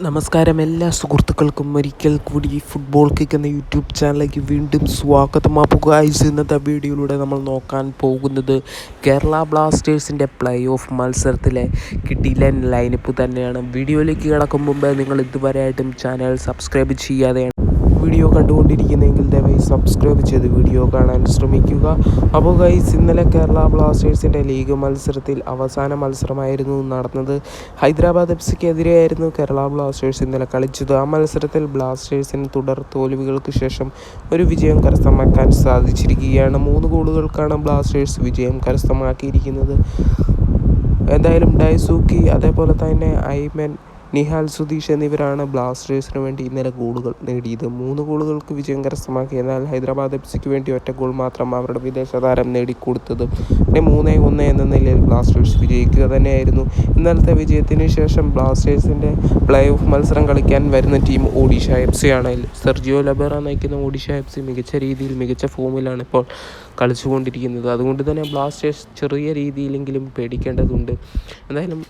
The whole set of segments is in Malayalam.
നമസ്കാരം എല്ലാ സുഹൃത്തുക്കൾക്കും ഒരിക്കൽ കൂടി ഫുട്ബോൾ കിക്ക് എന്ന യൂട്യൂബ് ചാനലിലേക്ക് വീണ്ടും സ്വാഗതം. അപ്പോൾ ഗൈസ്, ഇന്നത്തെ വീഡിയോയിലൂടെ നമ്മൾ നോക്കാൻ പോകുന്നത് കേരള ബ്ലാസ്റ്റേഴ്സിൻ്റെ പ്ലേ ഓഫ് മത്സരത്തിലെ കിടിലൻ ലൈനപ്പ് തന്നെയാണ്. വീഡിയോയിലേക്ക് കിടക്കും മുമ്പ് നിങ്ങൾ ഇതുവരെയായിട്ടും ചാനൽ സബ്സ്ക്രൈബ് ചെയ്യാതെയാണ് വീഡിയോ കണ്ടുകൊണ്ടിരിക്കുന്നതെങ്കിൽ ദയവായി സബ്സ്ക്രൈബ് ചെയ്ത് വീഡിയോ കാണാൻ ശ്രമിക്കുക. അപ്പോൾ ഗൈസ്, ഇന്നലെ കേരള ബ്ലാസ്റ്റേഴ്സിൻ്റെ ലീഗ് മത്സരത്തിൽ അവസാന മത്സരമായിരുന്നു നടന്നത്. ഹൈദരാബാദ് എഫ്സിക്കെതിരെയായിരുന്നു കേരള ബ്ലാസ്റ്റേഴ്സ് ഇന്നലെ കളിച്ചത്. ആ മത്സരത്തിൽ ബ്ലാസ്റ്റേഴ്സിന് തുടർ തോൽവികൾക്ക് ശേഷം ഒരു വിജയം കരസ്ഥമാക്കാൻ സാധിച്ചിരിക്കുകയാണ്. 3 ഗോളുകൾക്കാണ് ബ്ലാസ്റ്റേഴ്സ് വിജയം കരസ്ഥമാക്കിയിരിക്കുന്നത്. എന്തായാലും ഡൈസൂക്കി, അതേപോലെ തന്നെ ഐമൻ, നിഹാൽ സുധീഷ് എന്നിവരാണ് ബ്ലാസ്റ്റേഴ്സിന് വേണ്ടി ഇന്നലെ ഗോളുകൾ നേടിയത്. 3 ഗോളുകൾക്ക് വിജയം കരസ്ഥമാക്കി. എന്നാൽ ഹൈദരാബാദ് എഫ്സിക്ക് വേണ്ടി ഒറ്റ ഗോൾ മാത്രം അവരുടെ വിദേശ താരം നേടിക്കൊടുത്തത്. പിന്നെ 3-1 എന്ന നിലയിൽ ബ്ലാസ്റ്റേഴ്സ് വിജയിക്കുക തന്നെയായിരുന്നു. ഇന്നലത്തെ വിജയത്തിന് ശേഷം ബ്ലാസ്റ്റേഴ്സിൻ്റെ പ്ലേ ഓഫ് മത്സരം കളിക്കാൻ വരുന്ന ടീം ഒഡീഷ എഫ് ആണ്. സെർജിയോ ലബേറ നയിക്കുന്ന ഒഡീഷ എഫ് മികച്ച രീതിയിൽ മികച്ച ഫോമിലാണ് ഇപ്പോൾ കളിച്ചുകൊണ്ടിരിക്കുന്നത്. അതുകൊണ്ട് തന്നെ ബ്ലാസ്റ്റേഴ്സ് ചെറിയ രീതിയിലെങ്കിലും പേടിക്കേണ്ടതുണ്ട്. എന്തായാലും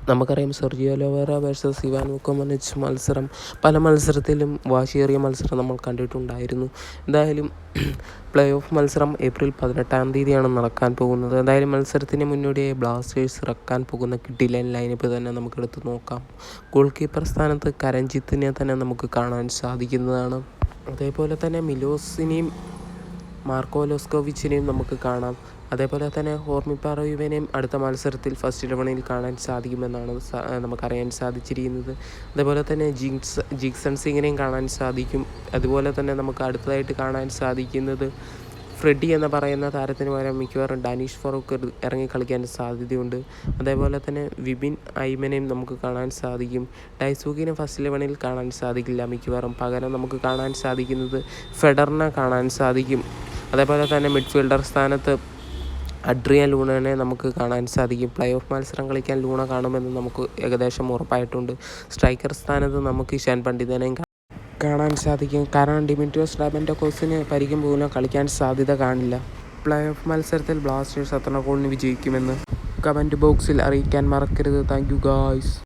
നമുക്കറിയാം, സെർജിയോ ലബേറ വേഴ്സസ് ഇവാൻ വുക്കോമനിച്ച് മത്സരം പല മത്സരത്തിലും വാശിയേറിയ മത്സരം നമ്മൾ കണ്ടിട്ടുണ്ടായിരുന്നു. എന്തായാലും പ്ലേ ഓഫ് മത്സരം ഏപ്രിൽ 18-ാം തീയതിയാണ് നടക്കാൻ പോകുന്നത്. എന്തായാലും മത്സരത്തിന് മുന്നോടിയായി ബ്ലാസ്റ്റേഴ്സ് ഇറക്കാൻ പോകുന്ന കിടിലൻ ലൈനപ്പ് തന്നെ നമുക്കെടുത്ത് നോക്കാം. ഗോൾ കീപ്പർ സ്ഥാനത്ത് കരഞ്ജിത്തിനെ തന്നെ നമുക്ക് കാണാൻ സാധിക്കുന്നതാണ്. അതേപോലെ തന്നെ മിലോസിനെയും മാർക്കോ ലോസ്കോവിച്ചിനെയും നമുക്ക് കാണാം. അതേപോലെ തന്നെ ഹോർമി പറയുവിനെയും അടുത്ത മത്സരത്തിൽ ഫസ്റ്റ് 11-ൽ കാണാൻ സാധിക്കുമെന്നാണ് നമുക്കറിയാൻ സാധിച്ചിരിക്കുന്നത്. അതേപോലെ തന്നെ ജിക്സൺ സിങ്ങിനെയും കാണാൻ സാധിക്കും. അതുപോലെ തന്നെ നമുക്ക് അടുത്തതായിട്ട് കാണാൻ സാധിക്കുന്നത് ഫ്രെഡി എന്ന് പറയുന്ന താരത്തിന് പകരം മിക്കവാറും ഡാനിഷ് ഫറൂഖ് ഇറങ്ങി കളിക്കാൻ സാധ്യതയുണ്ട്. അതേപോലെ തന്നെ വിപിൻ ഐമനെയും നമുക്ക് കാണാൻ സാധിക്കും. ഡൈസൂക്കിനെ ഫസ്റ്റ് 11-ൽ കാണാൻ സാധിക്കില്ല മിക്കവാറും. പകരം നമുക്ക് കാണാൻ സാധിക്കുന്നത് ഫെഡറിനെ കാണാൻ സാധിക്കും. അതേപോലെ തന്നെ മിഡ്ഫീൽഡർ സ്ഥാനത്ത് അഡ്രിയൻ ലൂണനെ നമുക്ക് കാണാൻ സാധിക്കും. പ്ലേ ഓഫ് മത്സരം കളിക്കാൻ ലൂണ കാണുമെന്ന് നമുക്ക് ഏകദേശം ഉറപ്പായിട്ടുണ്ട്. സ്ട്രൈക്കർ സ്ഥാനത്ത് നമുക്ക് ഇഷാൻ പണ്ഡിതനെയും കാണാൻ സാധിക്കും. കാരണം ഡിമിട്രിയോസ് ഡാമൻഡോക്കോസിന് പരിക്കും മൂലം കളിക്കാൻ സാധ്യത കാണില്ല. പ്ലേ ഓഫ് മത്സരത്തിൽ ബ്ലാസ്റ്റേഴ്സ് എത്ര ഗോളിന് വിജയിക്കുമെന്ന് കമൻറ്റ് ബോക്സിൽ അറിയിക്കാൻ മറക്കരുത്. Thank you guys.